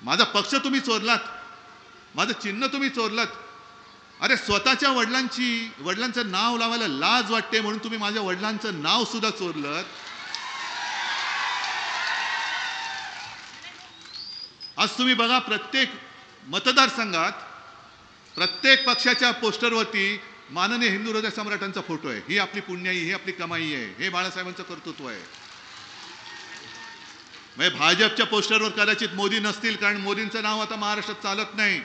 माझा पक्ष तुम्ही चोरलात, माझं चिन्ह तुम्ही चोरलात. अरे स्वतःच्या वडिलांचं नाव लावायला लाज वाटते म्हणून तुम्ही माझ्या वडिलांचं नाव सुद्धा चोरलं. आज तुम्ही बघा, प्रत्येक मतदारसंघात प्रत्येक पक्षाच्या पोस्टरवरती माननीय हिंदू हृदय सम्राटांचा फोटो आहे. ही आपली पुण्याई, ही आपली कमाई आहे, हे बाळासाहेबांचं कर्तृत्व आहे. म्हणजे भाजपच्या पोस्टरवर कदाचित मोदी नसतील, कारण मोदींचं नाव आता महाराष्ट्रात चालत नाही.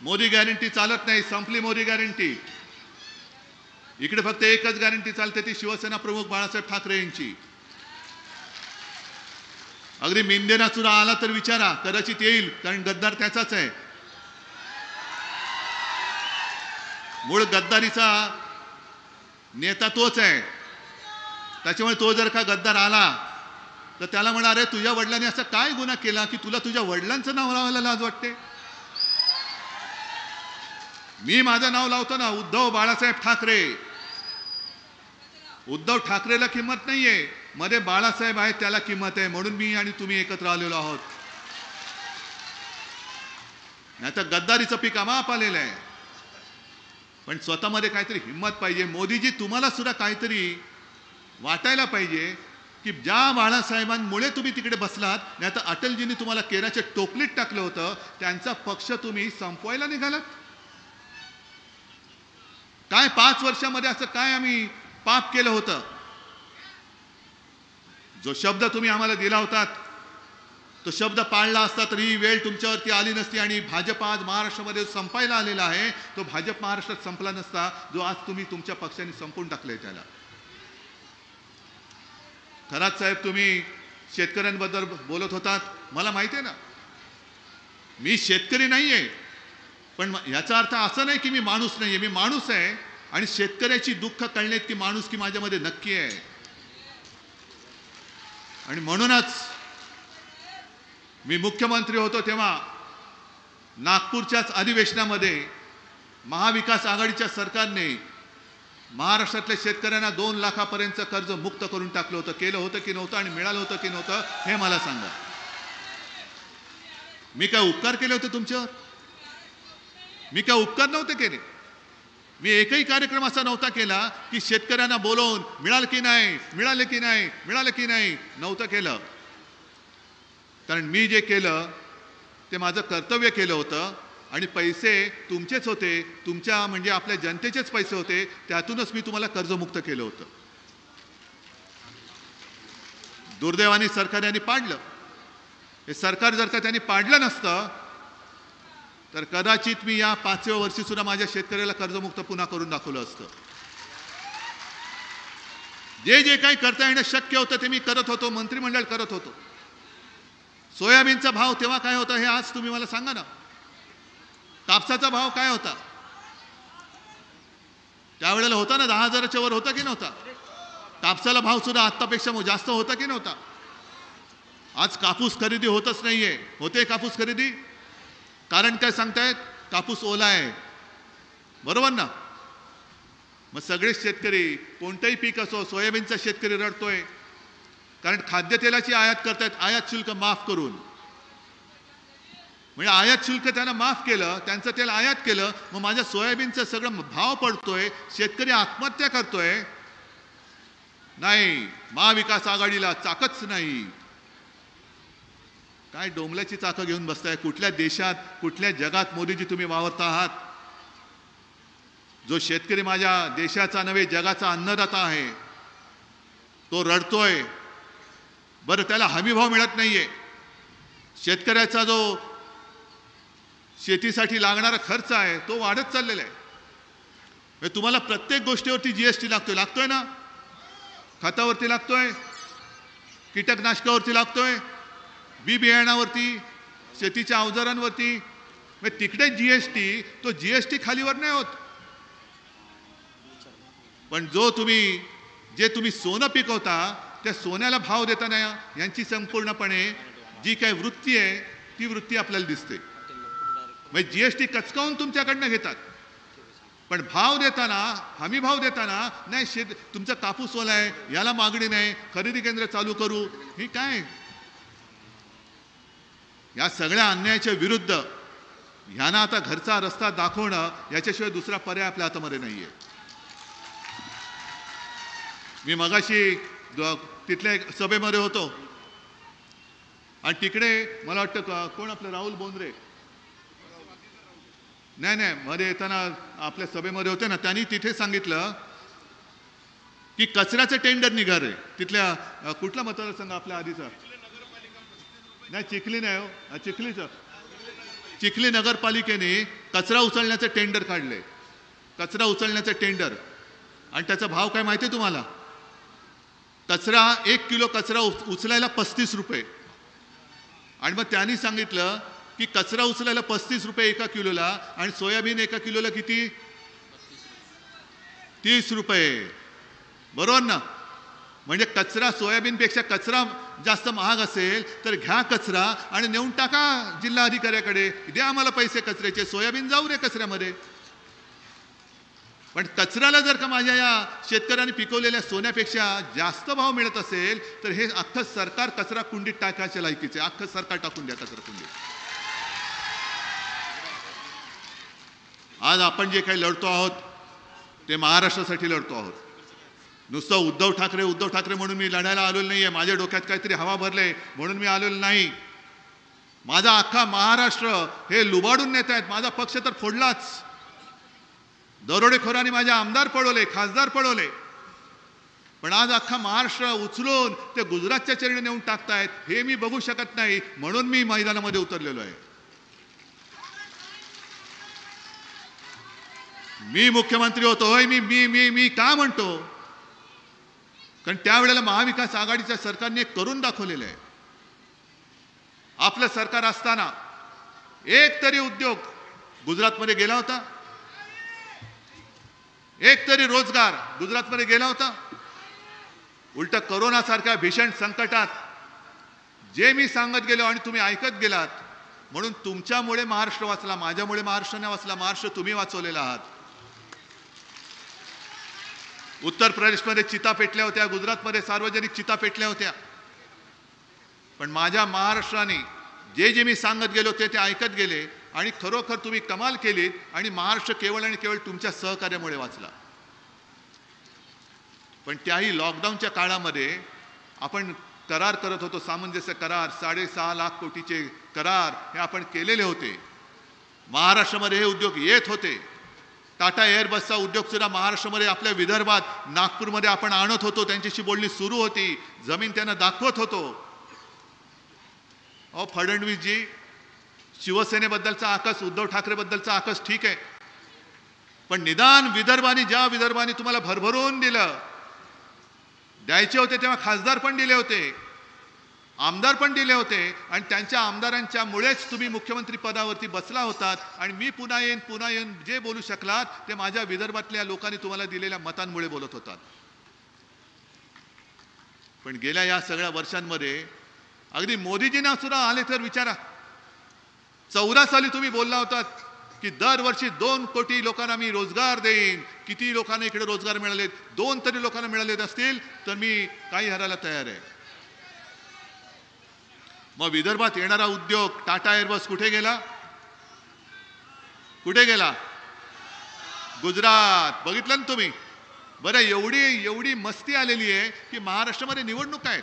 मोदी गॅरंटी चालत नाही, संपली मोदी गॅरंटी. इकडे फक्त एकच गॅरंटी चालते, ती शिवसेना प्रमुख बाळासाहेब ठाकरे यांची. अगदी मिंदेना सुद्धा आला तर विचारा, कदाचित येईल, कारण गद्दार त्याचाच आहे. मूळ गद्दारीचा नेता तोच आहे. त्याच्यामुळे तो जर का गद्दार आला तर त्याला म्हणा, अरे तुझ्या वडिलांनी असा काय गुन्हा केला की तुला तुझ्या वडिलांचं नाव लावायला लाज वाटते? मी माझं नाव लावतो ना, उद्धव बाळासाहेब ठाकरे. उद्धव ठाकरेला किंमत नाहीये, मध्ये बाळासाहेब आहेत त्याला किंमत आहे, म्हणून मी आणि तुम्ही एकत्र आलेलो आहोत. नाही तर गद्दारीचं पीक आमाप आलेलं आहे. पण स्वतःमध्ये काहीतरी हिंमत पाहिजे. मोदीजी, तुम्हाला सुद्धा काहीतरी वाटायला पाहिजे की ज्या बाळासाहेबांमुळे तुम्ही तिकडे बसलात, नाही तर अटलजींनी तुम्हाला केराच्या टोपलीत टाकलं होतं, त्यांचा पक्ष तुम्ही संपवायला निघालात. काय 5 वर्षामध्ये असं काय आम्ही पाप केलं होतं? जो शब्द तुम्ही आम्हाला दिला होता तो शब्द पाळला असता तरी ही वेळ तुमच्यावरती आली नसती आणि भाजप आज महाराष्ट्रामध्ये संपायला आलेला आहे, तो भाजप महाराष्ट्रात संपला नसता, जो आज तुम्ही तुमच्या पक्षाने संपवून टाकलाय त्याला. खरात साहेब, तुम्ही शेतकऱ्यांबद्दल बोलत होतात. मला माहिती आहे ना, मी शेतकरी नाहीये, पण याचा अर्थ असा नाही की मी माणूस नाहीये. मी माणूस आहे आणि शेतकऱ्याची दुःख कळण्यात की माणूस की माझ्यामध्ये नक्की आहे. आणि म्हणूनच मी मुख्यमंत्री होतो तेव्हा नागपूरच्याच अधिवेशनामध्ये महाविकास आघाडीच्या सरकारने महाराष्ट्रातल्या शेतकऱ्यांना 2 लाखापर्यंत कर्ज मुक्त करून टाकलं होतं. केलं होतं की नव्हतं आणि मिळालं होतं की नव्हतं हे मला सांगा. मी काय उपकार केले होते तुमच्यावर? मी काय उपकार नव्हते केले. मी एकही कार्यक्रम असा नव्हता केला की शेतकऱ्यांना बोलवून मिळालं की नाही, मिळाले की नाही, मिळालं की नाही, नव्हतं केलं. कारण मी जे केलं ते माझं कर्तव्य केलं होतं आणि पैसे तुमचेच होते, तुमच्या म्हणजे आपल्या जनतेचेच पैसे होते, त्यातूनच मी तुम्हाला कर्जमुक्त केलं होतं. दुर्दैवाने सरकार यांनी पाडलं. हे सरकार जर का त्यांनी पाडलं नसतं तर कदाचित मी या 5व्या वर्षी सुद्धा माझ्या शेतकऱ्याला कर्जमुक्त पुन्हा करून दाखवलं असतं. जे जे काही करता येणं शक्य होतं ते मी करत होतो, मंत्रिमंडळ करत होतो. सोयाबीनचा भाव तेव्हा काय होता हे आज तुम्ही मला सांगा ना. कापसाचा भाव काय होता त्यावेळेला? होता ना 10,000च्या वर होता की नव्हता? कापसाला भाव सुद्धा आतापेक्षा जास्त होता की नव्हता? आज कापूस खरेदी होतच नाहीये. होते कापूस खरेदी? कारण काय सांगतायत? कापूस ओला आहे, बरोबर ना? मग सगळे शेतकरी, कोणतंही पीक असो, सोयाबीनचा शेतकरी रडतोय कारण खाद्यतेलाची आयात करतायत, आयात शुल्क माफ करून. म्हणजे आयात शुल्क त्यांना माफ केलं, त्यांचं तेल आयात केलं, मग माझ्या सोयाबीनचं सगळं भाव पडतोय, शेतकरी आत्महत्या करतोय. नाही, महाविकास आघाडीला चाकच नाही. काय डोंबल्याची चाकं घेऊन बसताय? कुठल्या देशात, कुठल्या जगात मोदीजी तुम्ही वावरता आहात? जो शेतकरी माझ्या देशाचा नव्हे जगाचा अन्नदाता आहे तो रडतोय. बरं, त्याला हमीभाव मिळत नाहीये. शेतकऱ्याचा जो शेतीसाठी लागणारा खर्च आहे तो वाढत चाललेला आहे. तुम्हाला प्रत्येक गोष्टीवरती जीएसटी लागतोय ना? खतावरती लागतोय, कीटकनाशकावरती लागतोय, बी बियाणावरती, शेतीच्या अवजारांवरती. तिकडे जीएसटी, तो जीएसटी खालीवर नाही होत. पण जे तुम्ही सोनं पिकवता त्या सोन्याला भाव देताना यांची संपूर्णपणे जी काही वृत्ती आहे ती वृत्ती आपल्याला दिसते. म्हणजे जीएसटी कचकावून तुमच्याकडनं घेतात, पण भाव देताना, हमी भाव देताना नाही, तुमचा कापूस ओला आहे, याला मागणी नाही, खरेदी केंद्र चालू करू. ही काय? या सगळ्या अन्यायाच्या विरुद्ध ह्यांना आता घरचा रस्ता दाखवणं याच्याशिवाय दुसरा पर्याय आपल्या हातामध्ये नाहीये. मी मगाशी तिथल्या एक सभेमध्ये होतो आणि तिकडे मला वाटतं कोण आपलं राहुल बोंद्रे नाही मध्ये येताना आपल्या सभेमध्ये होते ना, त्यांनी तिथे सांगितलं की कचऱ्याचं टेंडर निघाले तिथल्या कुठला मतदारसंघ आपल्या आधीचा नाही, चिखली नाही हो, चिखली नगरपालिकेने कचरा उचलण्याचं टेंडर काढले. कचरा उचलण्याचं टेंडर आणि त्याचा भाव काय माहिती आहे तुम्हाला? कचरा 1 किलो कचरा उचलायला 35 रुपये. आणि मग त्यांनी सांगितलं की कचरा उचलायला 35 रुपये एका किलोला आणि सोयाबीन एका किलोला किती? 30 रुपये. बरोबर ना? म्हणजे कचरा सोयाबीनपेक्षा कचरा जास्त महाग असेल तर घ्या कचरा आणि नेऊन टाका जिल्हा अधिकाऱ्याकडे, द्या आम्हाला पैसे कचऱ्याचे, सोयाबीन जाऊ रे कचऱ्यामध्ये. पण कचऱ्याला जर का माझ्या या शेतकऱ्यांनी पिकवलेल्या सोन्यापेक्षा जास्त भाव मिळत असेल तर हे अख्खं सरकार कचरा कुंडीत टाकायच्या लायकीचे. अख्खं सरकार टाकून द्या कचरा कुंडीत. आज आपण जे काही लढतो आहोत ते महाराष्ट्रासाठी लढतो आहोत. नुसतं उद्धव ठाकरे म्हणून मी लढायला आलेलो नाहीये. माझ्या डोक्यात काहीतरी हवा भरले म्हणून मी आलेलो नाही. माझा अख्खा महाराष्ट्र हे लुबाडून नेत आहेत. माझा पक्ष तर फोडलाच. दरोडेखोरांनी माझे आमदार पळवले, खासदार पळवले. पण आज अख्खा महाराष्ट्र उचलून ते गुजरातच्या चरणी नेऊन टाकतायत हे मी बघू शकत नाही, म्हणून मी मैदानामध्ये उतरलेलो आहे. मी मुख्यमंत्री होतो होय, मी मी मी मी का म्हणतो? कारण त्यावेळेला महाविकास आघाडीच्या सरकारने करून दाखवलेलं आहे. आपलं सरकार असताना एक तरी उद्योग गुजरातमध्ये गेला होता? एक तरी रोजगार गुजरातमध्ये गेला होता? उलट कोरोना सारख्या भीषण संकटात जे मी सांगत गेलो आणि तुम्ही ऐकत गेलात म्हणून तुमच्यामुळे महाराष्ट्र वाचला, माझ्यामुळे महाराष्ट्र नाही वाचला. महाराष्ट्र तुम्ही वाचवलेला आहात. उत्तर प्रदेशमध्ये चिता पेटल्या होत्या, गुजरातमध्ये सार्वजनिक चिता पेटल्या होत्या. पण माझ्या महाराष्ट्राने जे जे मी सांगत गेलो ते ऐकत गेले आणि खरोखर तुम्ही कमाल केलीत आणि महाराष्ट्र केवळ आणि केवळ तुमच्या सहकार्यामुळे वाचला. पण त्याही लॉकडाऊनच्या काळामध्ये आपण करार करत होतो, सामंजस्य करार, 6.5 लाख कोटीचे करार हे आपण केलेले होते. महाराष्ट्रामध्ये हे उद्योग येत होते. टाटा एअरबसचा उद्योग सुद्धा महाराष्ट्रामध्ये आपल्या विदर्भात नागपूरमध्ये आपण आणत होतो. त्यांच्याशी बोलणी सुरू होती. जमीन त्यांना दाखवत होतो. अहो फडणवीसजी, शिवसेनेबद्दलचा आकस, उद्धव ठाकरेबद्दलचा आकस ठीक आहे, पण निदान ज्या विदर्भाने तुम्हाला भरभरून दिलं, द्यायचे होते तेव्हा खासदार पण दिले होते, आमदार पण दिले होते आणि त्यांच्या आमदारांच्या मुळेच तुम्ही मुख्यमंत्री पदावरती बसला होतात. आणि मी पुन्हा येईन जे बोलू शकलात ते माझ्या विदर्भातल्या लोकांनी तुम्हाला दिलेल्या मतांमुळे बोलत होतात. पण गेल्या या सगळ्या वर्षांमध्ये अगदी मोदीजींना सुद्धा आले तर विचारा, 14 साली तुम्ही बोलला होतात की दरवर्षी 2 कोटी लोकांना मी रोजगार देईन. किती लोकांना इकडे रोजगार मिळाले? 2 तरी लोकांना मिळाले असतील तर मी काही हरायला तयार आहे. मग विदर्भात येणारा उद्योग टाटा एअरबस कुठे गेला? गुजरात. बघितलं ना तुम्ही? बरं, एवढी मस्ती आलेली आहे की महाराष्ट्रामध्ये निवडणूक आहेत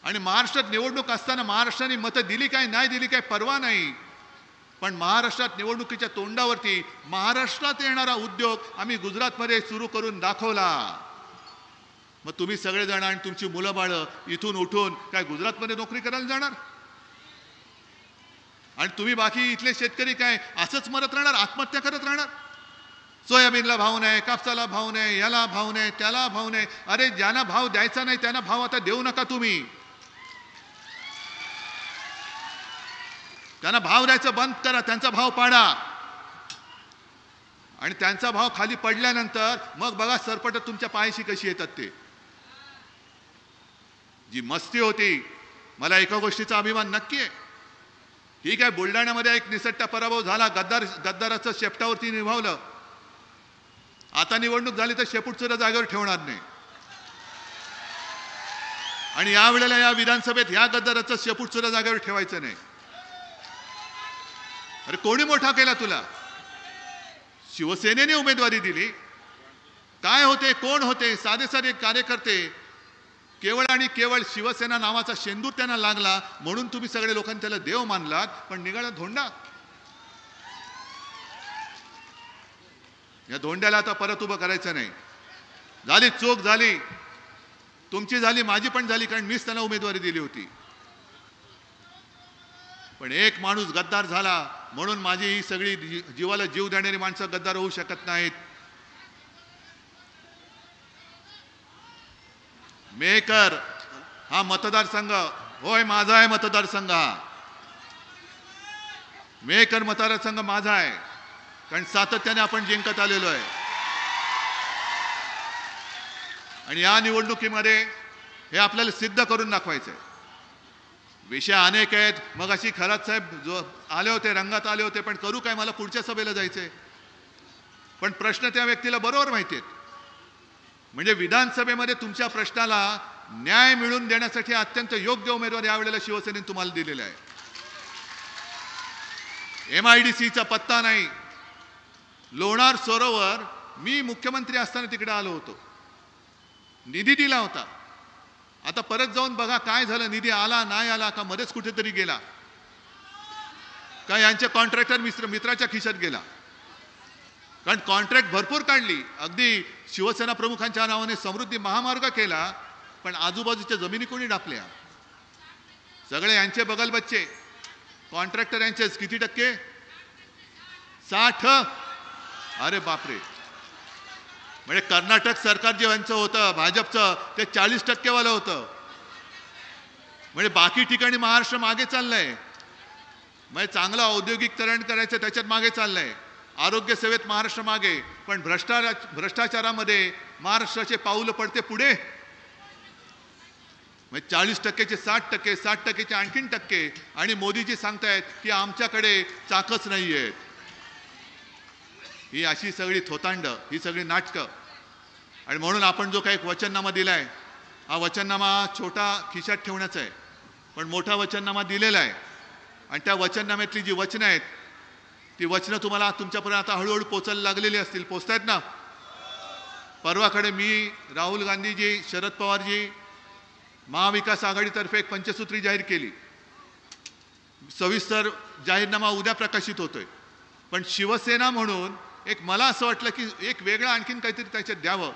आणि महाराष्ट्रात निवडणूक असताना महाराष्ट्राने मतं दिली काय नाही दिली काय परवा नाही, पण महाराष्ट्रात निवडणुकीच्या तोंडावरती महाराष्ट्रात येणारा उद्योग आम्ही गुजरातमध्ये सुरू करून दाखवला. मग तुम्ही सगळेजण आणि तुमची मुलं बाळं इथून उठून काय गुजरातमध्ये नोकरी करायला जाणार? आणि तुम्ही बाकी इथले शेतकरी काय असंच मरत राहणार, आत्महत्या करत राहणार? सोयाबीनला भाव नाही, कापसाला भाव नाही, याला भाव नाही, त्याला भाव नाही. अरे ज्यांना भाव द्यायचा नाही त्यांना भाव आता देऊ नका. तुम्ही त्यांना भाव द्यायचं बंद करा, त्यांचा भाव पाडा. आणि त्यांचा भाव खाली पडल्यानंतर मग बघा सरपट तुमच्या पायाशी कशी येतात ते. जी मस्ती होती, मला एका गोष्टीचा अभिमान नक्की आहे. ठीक आहे, बुलढाण्यामध्ये एक निसट्टा पराभव झाला, गद्दाराचं शेपटावरती निभावलं. आता निवडणूक झाली तर शेपूट सुद्धा जागेवर ठेवणार नाही. आणि यावेळेला या विधानसभेत ह्या गद्दाराचं शेपूट सुद्धा जागेवर ठेवायचं नाही. अरे कोणी मोठा केला तुला? शिवसेनेने उमेदवारी दिली. काय होते, कोण होते? साधे साधे कार्यकर्ते. केवळ आणि केवळ शिवसेना नावाचा शेंदूर त्यांना लागला म्हणून तुम्ही सगळे लोकांनी त्याला देव मानलात. पण निघाला धोंडा. या धोंड्याला आता परत उभं करायचं नाही. झाली चूक, झाली तुमची, झाली माझी पण झाली, कारण मीच त्यांना उमेदवारी दिली होती. पण एक माणूस गद्दार झाला म्हणून माझी ही सगळी जीवाला जीव देणारी माणसं गद्दार होऊ शकत नाहीत. मेकर हा मतदारसंघ होय माझा आहे. मतदारसंघ हा मेकर मतदारसंघ माझा आहे, कारण सातत्याने आपण जिंकत आलेलो आहे. आणि या निवडणुकीमध्ये हे आपल्याला सिद्ध करून दाखवायचं आहे. विषय अनेक आहेत. मग अशी खरात साहेब जो आले होते, रंगात आले होते, पण करू काय, मला पुढच्या सभेला जायचंय. पण प्रश्न त्या व्यक्तीला बरोबर माहिती आहेत. म्हणजे विधानसभेमध्ये तुमच्या प्रश्नाला न्याय मिळवून देण्यासाठी अत्यंत योग्य उमेदवार यावेळेला शिवसेनेने तुम्हाला दिलेला आहे. MIDCचा पत्ता नाही. लोणार सरोवर मी मुख्यमंत्री असताना तिकडे आलो होतो, निधी दिला होता. आता परत जाऊन बघा काय झालं. निधी आला नाही आला का मध्येच कुठेतरी गेला का यांच्या कॉन्ट्रॅक्टर मित्राच्या खिशात गेला? कारण कॉन्ट्रॅक्ट भरपूर काढली. अगदी शिवसेना प्रमुखांच्या नावाने समृद्धी महामार्ग केला, पण आजूबाजूच्या जमिनी कोणी डापल्या? सगळे यांचे बगल बच्चे. कॉन्ट्रॅक्टर यांचेच. किती टक्के? 60. अरे बापरे. म्हणजे कर्नाटक सरकार जे यांचं होतं भाजपचं ते 40% वालं होतं. म्हणजे बाकी ठिकाणी महाराष्ट्र मागे चाललंय. म्हणजे चांगलं औद्योगिकरण करायचं त्याच्यात मागे चाललंय. आरोग्य सेवेत महाराष्ट्र मागे. पण भ्रष्टाचारामध्ये महाराष्ट्राचे पाऊल पडते पुढे. म्हणजे 40%चे 60%, 60%चे आणखीन टक्के. आणि मोदीजी सांगतायत की आमच्याकडे चाकच नाहीये. ही अशी सगळी थोतांड, ही सगळी नाटकं. आणि म्हणून आपण जो काही वचननामा दिलाय, हा वचननामा छोटा खिशात ठेवण्याचा आहे, पण मोठा वचननामा दिलेला आहे. आणि त्या वचननाम्यातली जी वचनं आहेत ती वचनं तुम्हाला तुमच्यापर्यंत आता हळूहळू पोचायला लागलेली असतील. पोचतायत ना? परवाकडे मी, राहुल गांधीजी, शरद पवारजी, महाविकास आघाडीतर्फे एक पंचसूत्री जाहीर केली. सविस्तर जाहीरनामा उद्या प्रकाशित होतोय. पण शिवसेना म्हणून एक मला असं वाटलं की एक वेगळं आणखीन काहीतरी त्याच्यात द्यावं.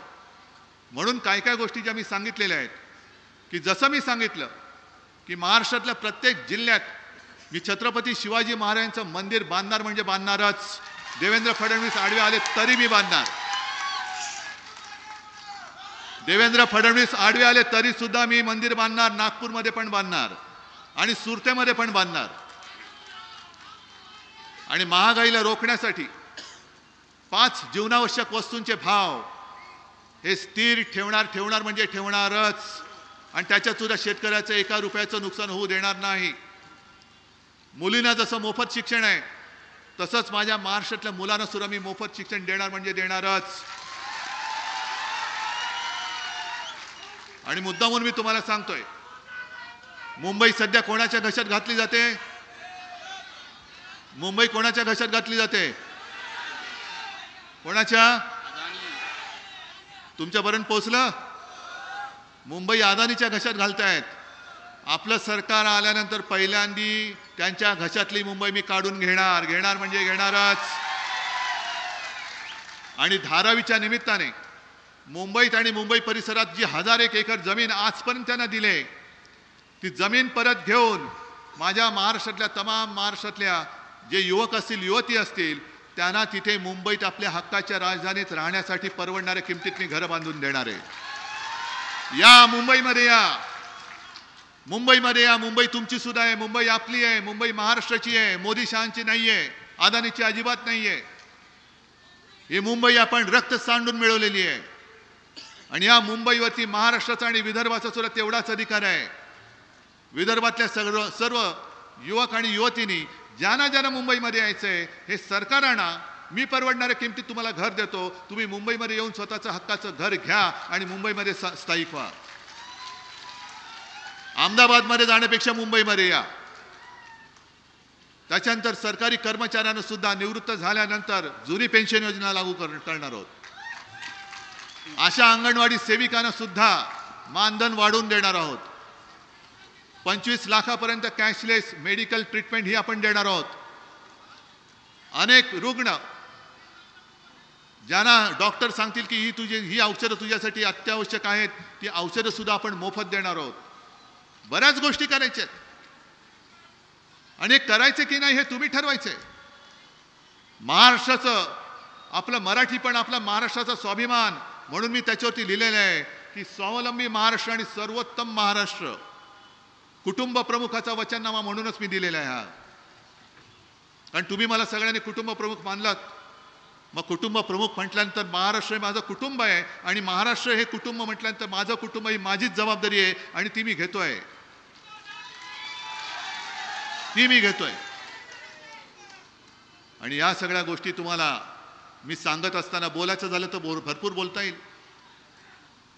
म्हणून काय काय गोष्टी ज्या मी सांगितलेल्या आहेत की जसं मी सांगितलं की महाराष्ट्रातल्या प्रत्येक जिल्ह्यात मी छत्रपती शिवाजी महाराजांचं मंदिर बांधणार म्हणजे बांधणारच. देवेंद्र फडणवीस आडवे आले तरी मी बांधणार. देवेंद्र फडणवीस आडवे आले तरी सुद्धा मी मंदिर बांधणार. नागपूरमध्ये पण बांधणार आणि सुरतेमध्ये पण बांधणार. आणि महागाईला रोखण्यासाठी 5 जीवनावश्यक वस्तूंचे भाव हे स्थिर ठेवणार म्हणजे ठेवणारच. आणि त्याच्यात सुद्धा शेतकऱ्याचं 1 रुपयाचं नुकसान होऊ देणार नाही. मुलींना जसं मोफत शिक्षण आहे तसंच माझ्या महाराष्ट्रातल्या मुलांना सुद्धा मी मोफत शिक्षण देणार म्हणजे देणारच. आणि मुद्दामून मी तुम्हाला सांगतोय, मुंबई सध्या कोणाच्या घशात घातली जाते? मुंबई कोणाच्या घशात घातली जाते? कोणाच्या? तुमच्यापर्यंत पोहोचलं? मुंबई अदानीच्या घशात घालतायत. आपलं सरकार आल्यानंतर पहिल्यांदी त्यांच्या घशातली मुंबई मी काढून घेणार म्हणजे घेणारच. आणि धारावीच्या निमित्ताने मुंबईत आणि मुंबई परिसरात जी 1001 एकर जमीन आजपर्यंत त्यांना दिले, ती जमीन परत घेऊन माझ्या महाराष्ट्रातल्या तमाम महाराष्ट्रातल्या जे युवक असतील, युवती असतील, त्यांना तिथे मुंबईत आपल्या हक्काच्या राजधानीत राहण्यासाठी परवडणाऱ्या किमतीत मी घरं बांधून देणार आहे. या मुंबईमध्ये या, मुंबईमध्ये या. मुंबई तुमची सुद्धा आहे, मुंबई आपली आहे, मुंबई महाराष्ट्राची आहे. मोदी शहांची नाहीये, अदानीची अजिबात नाहीये. ही मुंबई आपण रक्त सांडून मिळवलेली आहे. आणि या मुंबईवरती महाराष्ट्राचा आणि विदर्भाचा सुद्धा तेवढाच अधिकार आहे. विदर्भातल्या सर्व युवक आणि युवतींनी ज्यांना मुंबईमध्ये यायचंय, हे सरकार आणा, मी परवडणाऱ्या किमतीत तुम्हाला घर देतो. तुम्ही मुंबईमध्ये येऊन स्वतःचं हक्काचं घर घ्या आणि मुंबईमध्ये स्थायिक व्हा. अहमदाबादमध्ये जाण्यापेक्षा मुंबईमध्ये या. त्याच्यानंतर सरकारी कर्मचाऱ्यांना सुद्धा निवृत्त झाल्यानंतर जुनी पेन्शन योजना लागू करणार आहोत. अशा अंगणवाडी सेविकांना सुद्धा मानधन वाढवून देणार आहोत. 25 लाखापर्यंत कॅशलेस मेडिकल ट्रीटमेंट ही आपण देणार आहोत. अनेक रुग्ण ज्यांना डॉक्टर सांगतील की ही औषधं तुझ्यासाठी अत्यावश्यक आहेत, ती औषधं सुद्धा आपण मोफत देणार आहोत. बऱ्याच गोष्टी करायच्या आहेत आणि करायचे की नाही हे तुम्ही ठरवायचे. महाराष्ट्राचं आपलं मराठीपण, आपला महाराष्ट्राचा स्वाभिमान म्हणून मी त्याच्यावरती लिहिलेलं आहे की स्वावलंबी महाराष्ट्र आणि सर्वोत्तम महाराष्ट्र. कुटुंब प्रमुखाचा वचननामा म्हणूनच मी दिलेला आहे हा. कारण तुम्ही मला सगळ्यांनी कुटुंब प्रमुख मानलात. मग कुटुंब प्रमुख म्हटल्यानंतर महाराष्ट्र हे माझं कुटुंब आहे आणि महाराष्ट्र हे कुटुंब म्हटल्यानंतर माझं कुटुंब ही माझीच जबाबदारी आहे आणि ती मी घेतोय. आणि या सगळ्या गोष्टी तुम्हाला मी सांगत असताना बोलायचं झालं तर भरपूर बोलता येईल,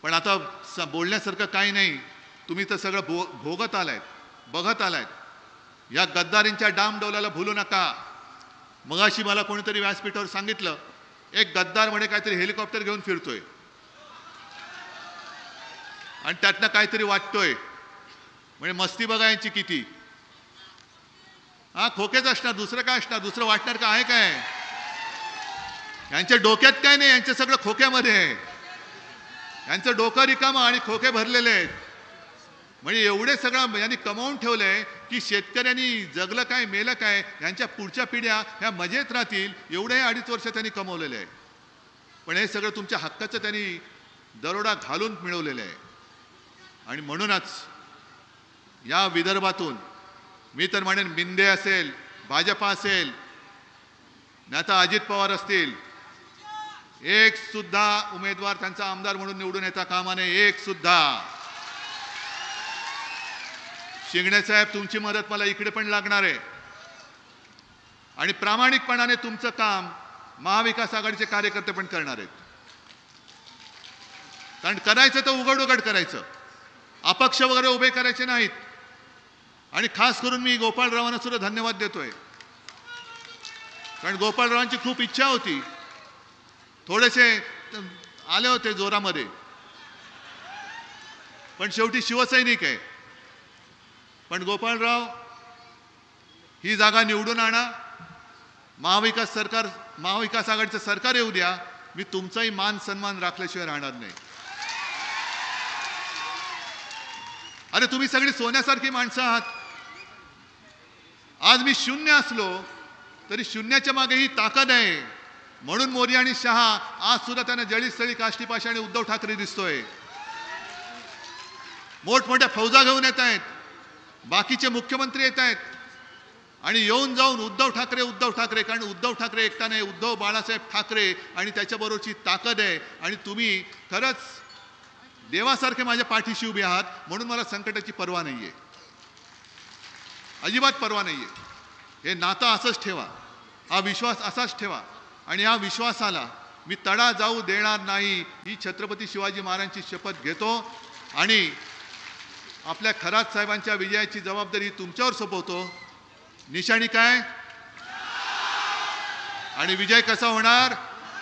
पण आता बोलण्यासारखं काही नाही. तुम्ही तर सगळं भोगत आलायत, बघत आलायत. या गद्दारींच्या डामडौलाला भूलू नका. मगाशी मला कोणीतरी व्यासपीठावर सांगितलं, एक गद्दार म्हणे काहीतरी हेलिकॉप्टर घेऊन फिरतोय आणि त्यातनं काहीतरी वाटतोय, म्हणजे मस्ती बघा यांची किती. हा खोकेच असणार, दुसरं काय असणार, दुसरं वाटणार का आहे काय? यांच्या डोक्यात काय नाही, यांचं सगळं खोक्यामध्ये आहे. यांचं डोकं रिकामं आणि खोके भरलेले आहेत. म्हणजे एवढे सगळं यांनी कमावून ठेवलंय की शेतकऱ्यांनी जगलं काय मेलं काय, यांच्या पुढच्या पिढ्या ह्या मजेत राहतील एवढे 2.5 वर्ष त्यांनी कमवलेले आहे. पण हे सगळं तुमच्या हक्काचं त्यांनी दरोडा घालून मिळवलेलं आहे. आणि म्हणूनच या विदर्भातून मी तर म्हणेन, मिंदे असेल, भाजपा असेल, नाहीतर अजित पवार असतील, एक सुद्धा उमेदवार त्यांचा आमदार म्हणून निवडून येता कामा नये. एक सुद्धा. शिंगणे साहेब, तुमची मदत मला इकडे पण लागणार आहे आणि प्रामाणिकपणाने तुमचं काम महाविकास आघाडीचे कार्यकर्ते पण करणार आहेत. कारण करायचं तर उघड उघड करायचं, अपक्ष वगैरे उभे करायचे नाहीत. आणि खास करून मी गोपाळरावांना सुद्धा धन्यवाद देतोय, कारण गोपाळरावांची खूप इच्छा होती, थोडेसे आले होते जोरामध्ये, पण शेवटी शिवसैनिक आहे. पण गोपाळराव, ही जागा निवडून आणा, महाविकास आघाडीचं सरकार येऊ द्या, मी तुमचाही मान सन्मान राखल्याशिवाय राहणार नाही. अरे तुम्ही सगळी सोन्यासारखी माणसं आहात. आज मी शून्य असलो तरी शून्याच्या मागे ही ताकद आहे. म्हणून मोदी आणि शहा आज सुद्धा त्यांना जळीस्थळी काष्टी पाषाणी उद्धव ठाकरे दिसतोय. मोठमोठ्या फौजा घेऊन येत आहेत, बाकीचे मुख्यमंत्री येत आहेत आणि येऊन जाऊन उद्धव ठाकरे, कारण उद्धव ठाकरे एकटा नाही, उद्धव बाळासाहेब ठाकरे आणि त्याच्याबरोबरची ताकद आहे. आणि तुम्ही खरंच देवासारखे माझ्या पाठीशी उभे आहात, म्हणून मला संकटाची पर्वा नाहीये, अजिबात पर्वा नाहीये. हे नातं असंच ठेवा, हा विश्वास असाच ठेवा आणि या विश्वासाला मी तडा जाऊ देणार नाही, ही छत्रपती शिवाजी महाराजांची शपथ घेतो आणि आपल्या खरात साहेबांच्या विजयाची जबाबदारी तुमच्यावर सोपवतो. निशाणी काय आणि विजय कसा होणार?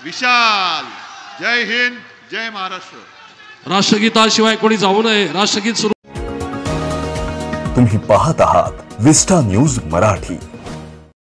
विशाल. जय हिंद, जय महाराष्ट्र. राष्ट्रगीताशिवाय कोणी जाऊ नये. राष्ट्रगीत सुरू. तुम्ही पाहत आहात विस्टा न्यूज मराठी.